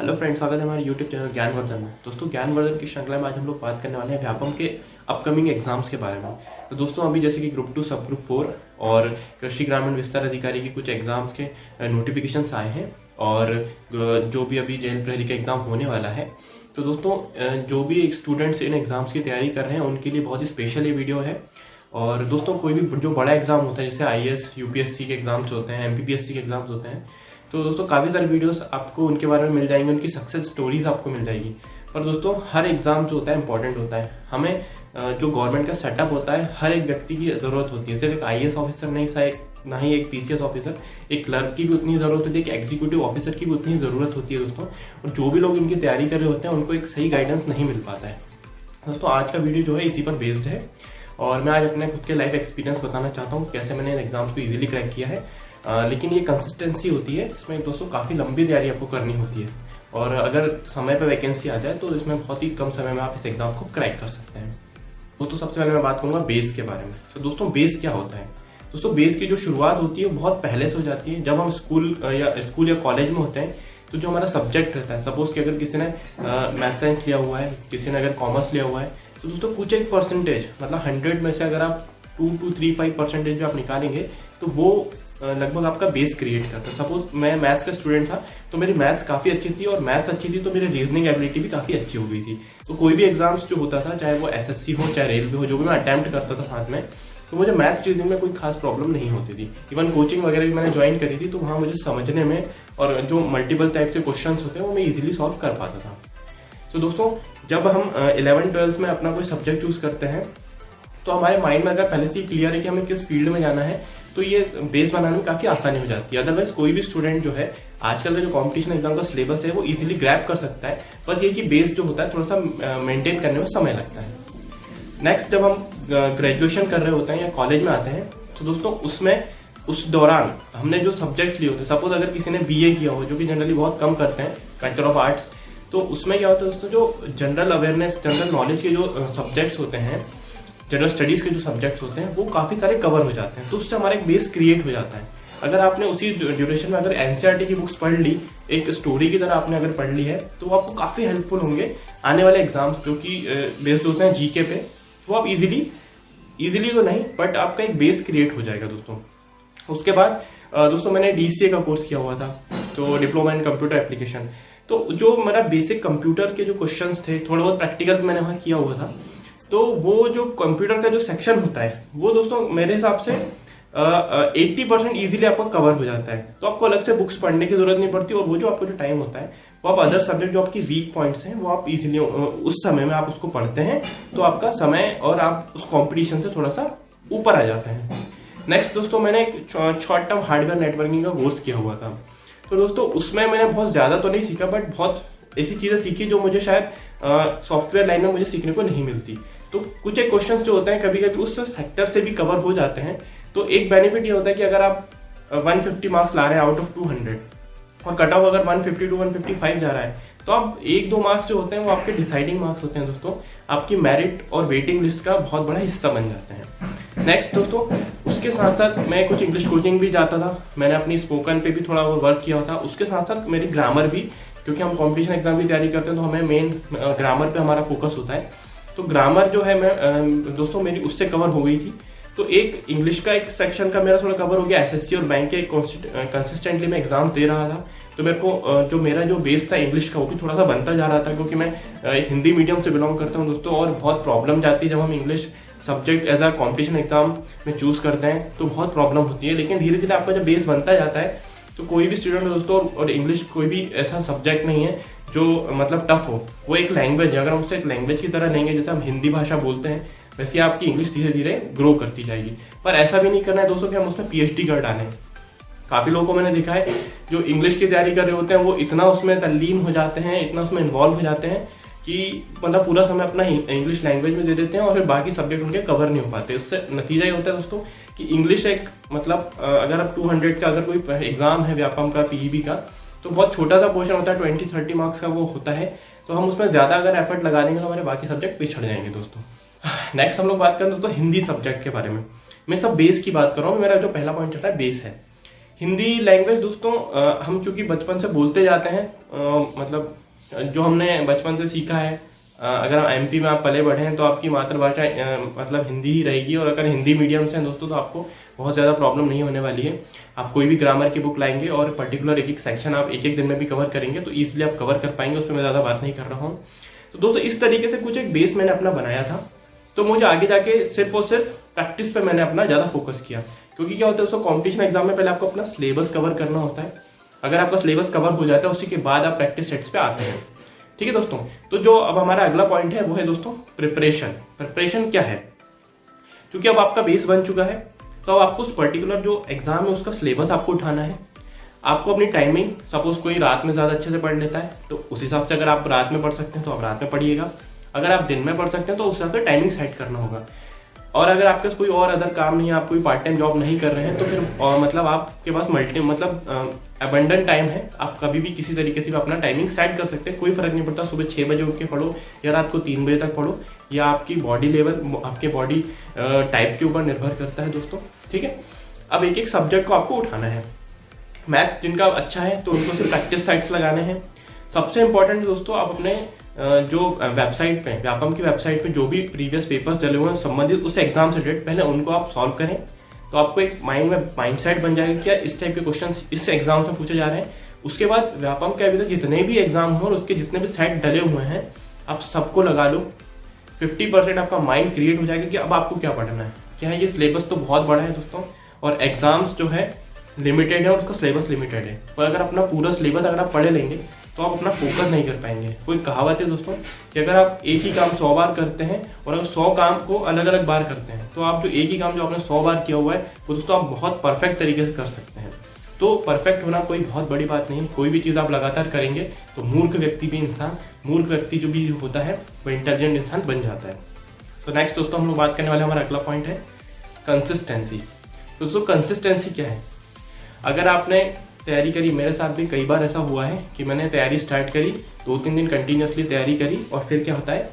Hello friends, स्वागत है हमारे यूट्यूब चैनल ज्ञानवर्धन में। दोस्तों, ज्ञानवर्धन की श्रृंखला में आज हम लोग बात करने वाले हैं व्यापम के अपकमिंग एग्जाम्स के बारे में। तो दोस्तों, अभी जैसे कि ग्रुप 2 सब ग्रुप 4 और कृषि ग्रामीण विस्तार अधिकारी के कुछ एग्जाम्स के नोटिफिकेशंस आए हैं और जो भी अभी जेल प्रहरी का एग्जाम होने वाला है। तो दोस्तों, जो भी स्टूडेंट्स इन एग्जाम्स की तैयारी कर रहे हैं उनके लिए बहुत ही स्पेशल ये वीडियो है। और दोस्तों, कोई भी जो बड़ा एग्जाम होता है जैसे IAS UPSC के एग्जाम्स होते हैं, MPPSC के एग्जाम्स होते हैं, तो दोस्तों काफ़ी सारे वीडियोस आपको उनके बारे में मिल जाएंगे, उनकी सक्सेस स्टोरीज आपको मिल जाएगी। पर दोस्तों, हर एग्जाम जो होता है इंपॉर्टेंट होता है। हमें जो गवर्नमेंट का सेटअप होता है, हर एक व्यक्ति की ज़रूरत होती है। सिर्फ एक IAS ऑफिसर नहीं, ना ही एक PCS ऑफिसर, एक क्लर्क की भी उतनी ज़रूरत होती है, एक एग्जीक्यूटिव ऑफिसर की भी उतनी ज़रूरत होती है दोस्तों। और जो भी लोग इनकी तैयारी कर रहे होते हैं उनको एक सही गाइडेंस नहीं मिल पाता है। दोस्तों, आज का वीडियो जो है इसी पर बेस्ड है और मैं आज अपने खुद के लाइफ एक्सपीरियंस बताना चाहता हूँ कैसे मैंने इन एग्जाम्स को ईजिली क्रैक किया है। लेकिन ये कंसिस्टेंसी होती है, इसमें दोस्तों काफ़ी लंबी तैयारी आपको करनी होती है और अगर समय पर वैकेंसी आ जाए तो इसमें बहुत ही कम समय में आप इस एग्जाम को क्रैक कर सकते हैं। तो सबसे पहले मैं बात करूंगा बेस के बारे में। तो दोस्तों, बेस क्या होता है? दोस्तों, बेस की जो शुरुआत होती है वो बहुत पहले से हो जाती है। जब हम स्कूल या कॉलेज में होते हैं तो जो हमारा सब्जेक्ट रहता है, सपोज कि अगर किसी ने मैथ साइंस लिया हुआ है, किसी ने अगर कॉमर्स लिया हुआ है, तो दोस्तों कुछ एक परसेंटेज, मतलब 100 में से अगर आप 2 to 3-5% जो आप निकालेंगे तो वो लगभग आपका बेस क्रिएट करता है। सपोज मैं मैथ्स का स्टूडेंट था तो मेरी मैथ्स काफ़ी अच्छी थी और मैथ्स अच्छी थी तो मेरी रीजनिंग एबिलिटी भी काफ़ी अच्छी हो गई थी। तो कोई भी एग्जाम्स जो होता था, चाहे वो SSC हो चाहे रेलवे हो, जो भी मैं अटैम्प्ट करता था साथ में, तो मुझे मैथ्स रीजनिंग में कोई खास प्रॉब्लम नहीं होती थी। इवन कोचिंग वगैरह भी मैंने ज्वाइन करी थी तो वहाँ मुझे समझने में और जो मल्टीपल टाइप के क्वेश्चन होते हैं वो मैं ईजिली सॉल्व कर पाता था। तो दोस्तों, जब हम 11th-12th में अपना कोई सब्जेक्ट चूज करते हैं तो हमारे माइंड में अगर पहले से ही क्लियर है कि हमें किस फील्ड में जाना है तो ये बेस बनाने में काफ़ी आसानी हो जाती है। अदरवाइज कोई भी स्टूडेंट जो है, आजकल का जो कॉम्पिटिशन एग्जाम का सिलेबस है वो इजीली ग्रैब कर सकता है, बस ये कि बेस जो होता है थोड़ा सा मेंटेन करने में समय लगता है। नेक्स्ट, जब हम ग्रेजुएशन कर रहे होते हैं या कॉलेज में आते हैं तो दोस्तों उस दौरान हमने जो सब्जेक्ट्स लिए होते हैं, सपोज अगर किसी ने BA किया हो, जो कि जनरली बहुत कम करते हैं, कल्चर ऑफ आर्ट्स, तो उसमें क्या होता है दोस्तों, जो जनरल अवेयरनेस, जनरल नॉलेज के जो सब्जेक्ट्स होते हैं, जनरल स्टडीज़ के जो सब्जेक्ट्स होते हैं वो काफ़ी सारे कवर हो जाते हैं। तो उससे हमारा एक बेस क्रिएट हो जाता है। अगर आपने उसी ड्यूरेशन में अगर NCERT की बुक्स पढ़ ली, एक स्टोरी की तरह आपने अगर पढ़ ली है, तो वो आपको काफ़ी हेल्पफुल होंगे आने वाले एग्जाम्स जो कि बेस्ड होते हैं GK पे। तो आप इजीली तो नहीं, बट आपका एक बेस क्रिएट हो जाएगा दोस्तों। उसके बाद दोस्तों, मैंने DCA का कोर्स किया हुआ था, तो डिप्लोमा इन कंप्यूटर एप्लीकेशन। तो जो मेरा बेसिक कंप्यूटर के जो क्वेश्चंस थे, थोड़ा बहुत प्रैक्टिकल मैंने वहाँ किया हुआ था। तो वो जो कंप्यूटर का जो सेक्शन होता है वो दोस्तों मेरे हिसाब से 80% ईजिली आपका कवर हो जाता है। तो आपको अलग से बुक्स पढ़ने की जरूरत नहीं पड़ती और वो जो आपका जो टाइम होता है वो आप अदर सब्जेक्ट जो आपकी वीक पॉइंट्स हैं वो आप इजीली उस समय में आप उसको पढ़ते हैं, तो आपका समय और आप उस कॉम्पिटिशन से थोड़ा सा ऊपर आ जाते हैं। नेक्स्ट दोस्तों, मैंने एक शॉर्ट टर्म हार्डवेयर नेटवर्किंग का कोर्स किया हुआ था। तो दोस्तों, उसमें मैंने बहुत ज़्यादा तो नहीं सीखा, बट बहुत ऐसी चीज़ें सीखी जो मुझे शायद सॉफ्टवेयर लाइन में मुझे सीखने को नहीं मिलती। तो कुछ एक क्वेश्चंस जो होते हैं कभी कभी उस सेक्टर से भी कवर हो जाते हैं। तो एक बेनिफिट ये होता है कि अगर आप 150 मार्क्स ला रहे हैं आउट ऑफ 200 और कट ऑफ अगर 150 to 155 जा रहा है, तो आप 1-2 मार्क्स जो होते हैं वो आपके डिसाइडिंग मार्क्स होते हैं दोस्तों, आपकी मेरिट और वेटिंग लिस्ट का बहुत बड़ा हिस्सा बन जाते हैं। नेक्स्ट दोस्तों, उसके साथ साथ मैं कुछ इंग्लिश कोचिंग भी जाता था, मैंने अपनी स्पोकन पे भी थोड़ा वर्क किया था। उसके साथ साथ मेरी ग्रामर भी, क्योंकि हम कॉम्पिटिशन एग्जाम की तैयारी करते हैं तो हमें मेन ग्रामर पे हमारा फोकस होता है। तो ग्रामर जो है मैं दोस्तों मेरी उससे कवर हो गई थी। तो एक इंग्लिश का एक सेक्शन का मेरा थोड़ा कवर हो गया। SSC और बैंक के कंसिस्टेंटली मैं एग्जाम दे रहा था, तो मेरे को जो मेरा जो बेस था इंग्लिश का वो भी थोड़ा सा बनता जा रहा था, क्योंकि मैं एक हिंदी मीडियम से बिलोंग करता हूँ दोस्तों। और बहुत प्रॉब्लम जाती है जब हम English subject as a competition exam में चूज करते हैं, तो बहुत प्रॉब्लम होती है। लेकिन धीरे धीरे आपका जब बेस बनता जाता है तो कोई भी स्टूडेंट दोस्तों, और इंग्लिश कोई भी ऐसा सब्जेक्ट नहीं है जो मतलब टफ हो, वो एक लैंग्वेज है। अगर हम उसे एक लैंग्वेज की तरह लेंगे, जैसे हम हिंदी भाषा बोलते हैं, वैसे आपकी इंग्लिश धीरे धीरे ग्रो करती जाएगी। पर ऐसा भी नहीं करना है दोस्तों कि हम उसमें PhD कर डालें। काफ़ी लोगों को मैंने देखा है जो इंग्लिश की तैयारी कर रहे होते हैं वो इतना उसमें तल्लीन हो जाते हैं, इतना उसमें इन्वॉल्व हो जाते हैं कि मतलब पूरा समय अपना इंग्लिश लैंग्वेज में दे देते हैं और फिर बाकी सब्जेक्ट उनके कवर नहीं हो पाते। उससे नतीजा ये होता है दोस्तों कि इंग्लिश एक मतलब अगर आप 200 का अगर कोई एग्जाम है व्यापम का, PEB का, तो बहुत छोटा सा पोर्शन होता है, 20-30 मार्क्स का वो होता है। तो हम उसमें ज़्यादा अगर एफर्ट लगा देंगे तो हमारे बाकी सब्जेक्ट पिछड़ जाएंगे दोस्तों। नेक्स्ट हम लोग बात करें दोस्तों हिंदी सब्जेक्ट के बारे में। मैं सब बेस की बात कर रहा हूँ। मेरा जो पहला पॉइंट चल रहा है बेस है हिंदी लैंग्वेज दोस्तों हम चूंकि बचपन से बोलते जाते हैं, मतलब जो हमने बचपन से सीखा है, अगर हम एमपी में आप पले बढ़े हैं तो आपकी मातृभाषा मतलब हिंदी ही रहेगी। और अगर हिंदी मीडियम से हैं दोस्तों तो आपको बहुत ज़्यादा प्रॉब्लम नहीं होने वाली है। आप कोई भी ग्रामर की बुक लाएंगे और पर्टिकुलर एक एक सेक्शन आप एक एक दिन में भी कवर करेंगे तो ईजिली आप कवर कर पाएंगे, उस पर मैं ज़्यादा बात नहीं कर रहा हूँ। तो दोस्तों इस तरीके से कुछ एक बेस मैंने अपना बनाया था। तो मुझे आगे जाके सिर्फ और सिर्फ प्रैक्टिस पे मैंने अपना ज़्यादा फोकस किया, क्योंकि क्या होता है दोस्तों, कॉम्पिटिशन एग्जाम में पहले आपको अपना सिलेबस कवर करना होता है। अगर आपका सिलेबस कवर हो जाता है उसी के बाद आप प्रैक्टिस सेट्स पे आते हैं। ठीक है दोस्तों, तो जो अब हमारा अगला पॉइंट है वो है दोस्तों प्रिपरेशन। प्रिपरेशन क्या है, क्योंकि अब आपका बेस बन चुका है तो अब आपको उस पर्टिकुलर जो एग्जाम है उसका सिलेबस आपको उठाना है। आपको अपनी टाइमिंग, सपोज कोई रात में ज़्यादा अच्छे से पढ़ लेता है तो उस हिसाब से अगर आप रात में पढ़ सकते हैं तो आप रात में पढ़िएगा। अगर आप दिन में पढ़ सकते हैं तो उस हिसाब से टाइमिंग सेट करना होगा। और अगर आपके पास कोई और अदर काम नहीं है, आप कोई पार्ट टाइम जॉब नहीं कर रहे हैं तो फिर मतलब आपके पास अबंडेंट टाइम है, आप कभी भी किसी तरीके से भी अपना टाइमिंग सेट कर सकते हैं। कोई फर्क नहीं पड़ता सुबह 6 बजे उठ के पढ़ो या रात को 3 बजे तक पढ़ो, या आपकी बॉडी लेवल, आपके बॉडी टाइप के ऊपर निर्भर करता है दोस्तों। ठीक है, अब एक एक सब्जेक्ट को आपको उठाना है। मैथ जिनका अच्छा है तो उनको सिर्फ प्रैक्टिस साइट्स लगाने हैं। सबसे इंपॉर्टेंट दोस्तों, आप अपने जो वेबसाइट पे, व्यापम की वेबसाइट पे जो भी प्रीवियस पेपर्स चले हुए हैं संबंधित उस एग्जाम से रिलेटेड, पहले उनको आप सॉल्व करें। तो आपको एक माइंड सेट बन जाएगा कि यार इस टाइप के क्वेश्चन इस एग्जाम से पूछे जा रहे हैं। उसके बाद व्यापम के अभी तक जितने भी एग्जाम हो और उसके जितने भी सेट डले हुए हैं आप सबको लगा लो। 50% आपका माइंड क्रिएट हो जाएगा कि अब आपको क्या पढ़ना है। क्या है, ये सिलेबस तो बहुत बड़ा है दोस्तों, और एग्जाम्स जो है लिमिटेड है और उसका सिलेबस लिमिटेड है। पर अगर अपना पूरा सिलेबस अगर आप पढ़े लेंगे तो आप अपना फोकस नहीं कर पाएंगे। कोई कहावत है दोस्तों कि अगर आप एक ही काम 100 बार करते हैं और अगर 100 काम को अलग अलग बार करते हैं तो आप जो एक ही काम जो आपने 100 बार किया हुआ है वो दोस्तों आप बहुत परफेक्ट तरीके से कर सकते हैं। तो परफेक्ट होना कोई बहुत बड़ी बात नहीं, कोई भी चीज़ आप लगातार करेंगे तो मूर्ख व्यक्ति जो भी होता है वो इंटेलिजेंट इंसान बन जाता है। तो नेक्स्ट दोस्तों हम लोग बात करने वाले, हमारा अगला पॉइंट है कंसिस्टेंसी। दोस्तों कंसिस्टेंसी क्या है, अगर आपने तैयारी करी, मेरे साथ भी कई बार ऐसा हुआ है कि मैंने तैयारी स्टार्ट करी, 2-3 दिन कंटिन्यूसली तैयारी करी और फिर क्या होता है,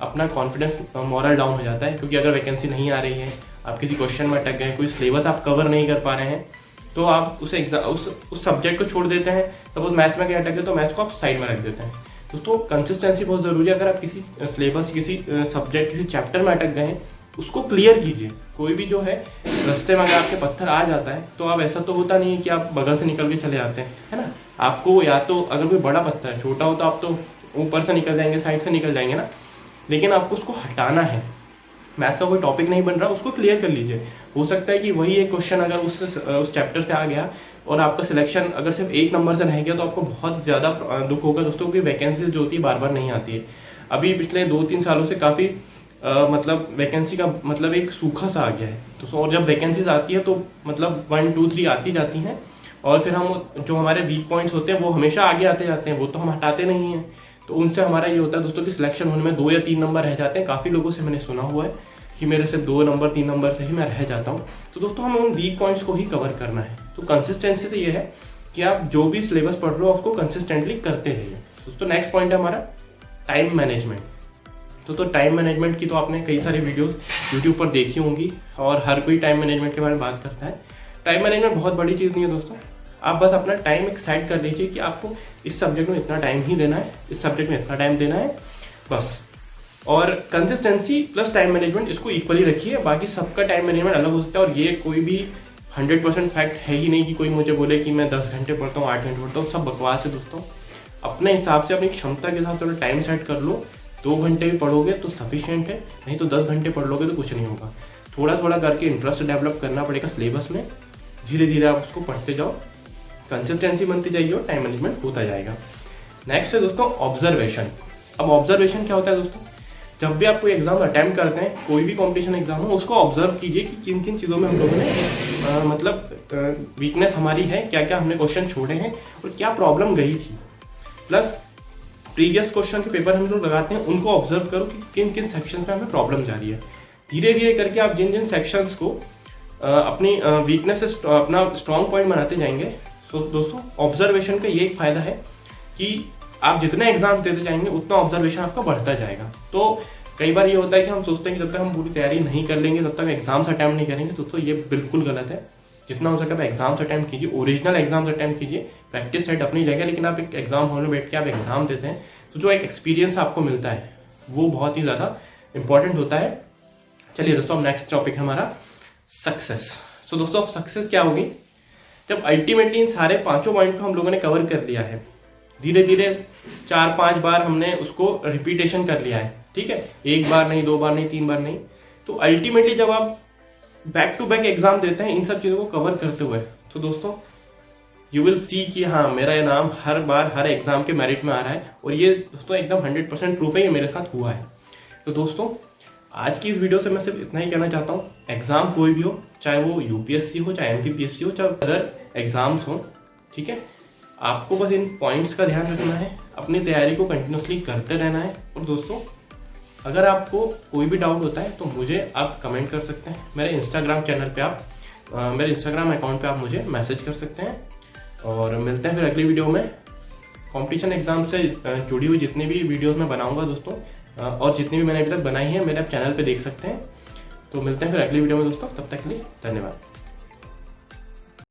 अपना कॉन्फिडेंस, मॉरल डाउन हो जाता है। क्योंकि अगर वैकेंसी नहीं आ रही है, आप किसी क्वेश्चन में अटक गए, कोई सिलेबस आप कवर नहीं कर पा रहे हैं तो आप उस सब्जेक्ट को छोड़ देते हैं। सपोज मैथ्स में क्या अटक गए तो मैथ्स को आप साइड में रख देते हैं। दोस्तों कंसिस्टेंसी बहुत ज़रूरी है। अगर आप किसी सिलेबस, किसी सब्जेक्ट, किसी चैप्टर में अटक गए हैं उसको क्लियर कीजिए। कोई भी जो है रास्ते में अगर आपके पत्थर आ जाता है तो आप, ऐसा तो होता नहीं है कि आप बगल से निकल के चले जाते हैं, है ना। आपको या तो अगर कोई बड़ा पत्थर है, छोटा हो तो आप तो ऊपर से निकल जाएंगे, साइड से निकल जाएंगे ना, लेकिन आपको उसको हटाना है। मैथ्स का कोई टॉपिक नहीं बन रहा, उसको क्लियर कर लीजिए। हो सकता है कि वही एक क्वेश्चन अगर उस चैप्टर से आ गया और आपका सिलेक्शन अगर सिर्फ 1 नंबर से रह गया तो आपको बहुत ज़्यादा दुख होगा दोस्तों, क्योंकि वैकेंसी जो होती है बार बार नहीं आती है। अभी पिछले 2-3 सालों से काफ़ी मतलब वैकेंसी का मतलब एक सूखा सा आ गया है। तो और जब वैकेंसीज आती है तो मतलब 1, 2, 3 आती जाती हैं और फिर हम जो हमारे वीक पॉइंट्स होते हैं वो हमेशा आगे आते जाते हैं, वो तो हम हटाते नहीं हैं। तो उनसे हमारा ये होता है दोस्तों कि सिलेक्शन होने में 2 या 3 नंबर रह जाते हैं। काफ़ी लोगों से मैंने सुना हुआ है कि मेरे सिर्फ 2 नंबर 3 नंबर से ही मैं रह जाता हूँ। तो दोस्तों हमें उन वीक पॉइंट्स को ही कवर करना है। तो कंसिस्टेंसी तो ये है कि आप जो भी सिलेबस पढ़ रहे हो उसको कंसिस्टेंटली करते रहिए। दोस्तों नेक्स्ट पॉइंट है हमारा टाइम मैनेजमेंट। तो टाइम मैनेजमेंट की तो आपने कई सारी वीडियोस यूट्यूब पर देखी होंगी और हर कोई टाइम मैनेजमेंट के बारे में बात करता है। टाइम मैनेजमेंट बहुत बड़ी चीज़ नहीं है दोस्तों, आप बस अपना टाइम एक सेट कर लीजिए कि आपको इस सब्जेक्ट में इतना टाइम ही देना है, इस सब्जेक्ट में इतना टाइम देना है बस। और कंसिस्टेंसी प्लस टाइम मैनेजमेंट इसको इक्वली रखिए। बाकी सबका टाइम मैनेजमेंट अलग हो सकता है और ये कोई भी 100% फैक्ट है ही नहीं कि कोई मुझे बोले कि मैं 10 घंटे पढ़ता हूँ, 8 घंटे पढ़ता हूँ, सब बकवास है दोस्तों। अपने हिसाब से अपनी क्षमता के हिसाब से टाइम सेट कर लो। 2 घंटे भी पढ़ोगे तो सफिशिएंट है, नहीं तो 10 घंटे पढ़ लोगे तो कुछ नहीं होगा। थोड़ा थोड़ा करके इंटरेस्ट डेवलप करना पड़ेगा सिलेबस में, धीरे धीरे आप उसको पढ़ते जाओ, कंसिस्टेंसी बनती जाएगी और टाइम मैनेजमेंट होता जाएगा। नेक्स्ट है दोस्तों ऑब्जर्वेशन। अब ऑब्जर्वेशन क्या होता है दोस्तों, जब भी आप कोई एग्जाम अटैम्प्ट करते हैं, कोई भी कॉम्पिटिशन एग्जाम हो, उसको ऑब्जर्व कीजिए कि किन किन चीज़ों में हम लोगों ने मतलब वीकनेस हमारी है, क्या क्या हमने क्वेश्चन छोड़े हैं और क्या प्रॉब्लम गई थी। प्लस प्रीवियस क्वेश्चन के पेपर हम लोग लगाते हैं, उनको ऑब्जर्व करो कि किन किन सेक्शन में हमें प्रॉब्लम जा रही है। धीरे धीरे करके आप जिन जिन सेक्शंस को अपनी वीकनेस से अपना स्ट्रॉन्ग पॉइंट बनाते जाएंगे। तो दोस्तों ऑब्जर्वेशन का ये एक फायदा है कि आप जितने एग्जाम देते जाएंगे उतना ऑब्जर्वेशन आपका बढ़ता जाएगा। तो कई बार ये होता है कि हम सोचते हैं कि जब तक हम पूरी तैयारी नहीं कर लेंगे तब तक एग्जाम्स अटैम्प्ट नहीं करेंगे। दोस्तों ये बिल्कुल गलत है। जितना हो सके आप एग्जाम्स अटैम्प्ट कीजिए, ओरिजिनल एग्जाम्स अटैम्प्ट कीजिए। प्रैक्टिस सेट अपनी जगह, लेकिन आप एक एग्जाम हॉल में बैठ के आप एग्जाम देते हैं तो जो एक एक्सपीरियंस आपको मिलता है वो बहुत ही ज़्यादा इंपॉर्टेंट होता है। चलिए दोस्तों, अब नेक्स्ट टॉपिक है हमारा सक्सेस। सो दोस्तों, अब सक्सेस क्या होगी? जब अल्टीमेटली इन सारे 5 पॉइंट को हम लोगों ने कवर कर लिया है, धीरे धीरे 4-5 बार हमने उसको रिपीटेशन कर लिया है, ठीक है, 1 बार नहीं, 2 बार नहीं, 3 बार नहीं, तो अल्टीमेटली जब आप बैक टू बैक एग्जाम देते हैं इन सब चीज़ों को कवर करते हुए, तो दोस्तों यू विल सी कि हाँ, मेरा ये नाम हर बार हर एग्जाम के मेरिट में आ रहा है। और ये दोस्तों एकदम 100% प्रूफ है, ये मेरे साथ हुआ है। तो दोस्तों आज की इस वीडियो से मैं सिर्फ इतना ही कहना चाहता हूँ, एग्जाम कोई भी हो, चाहे वो यूपीएससी हो, चाहे एमपीपीएससी हो, चाहे अदर एग्जाम्स हो, ठीक है, आपको बस इन पॉइंट्स का ध्यान रखना है, अपनी तैयारी को कंटिन्यूसली करते रहना है। और दोस्तों अगर आपको कोई भी डाउट होता है तो मुझे आप कमेंट कर सकते हैं, मेरे इंस्टाग्राम चैनल पे आप मेरे इंस्टाग्राम अकाउंट पे आप मुझे मैसेज कर सकते हैं। और मिलते हैं फिर अगली वीडियो में। कंपटीशन एग्जाम से जुड़ी हुई जितनी भी वीडियोस मैं बनाऊंगा दोस्तों, और जितनी भी मैंने अभी तक बनाई है मेरे आप चैनल पे देख सकते हैं। तो मिलते हैं फिर अगली वीडियो में दोस्तों, तब तक के लिए धन्यवाद।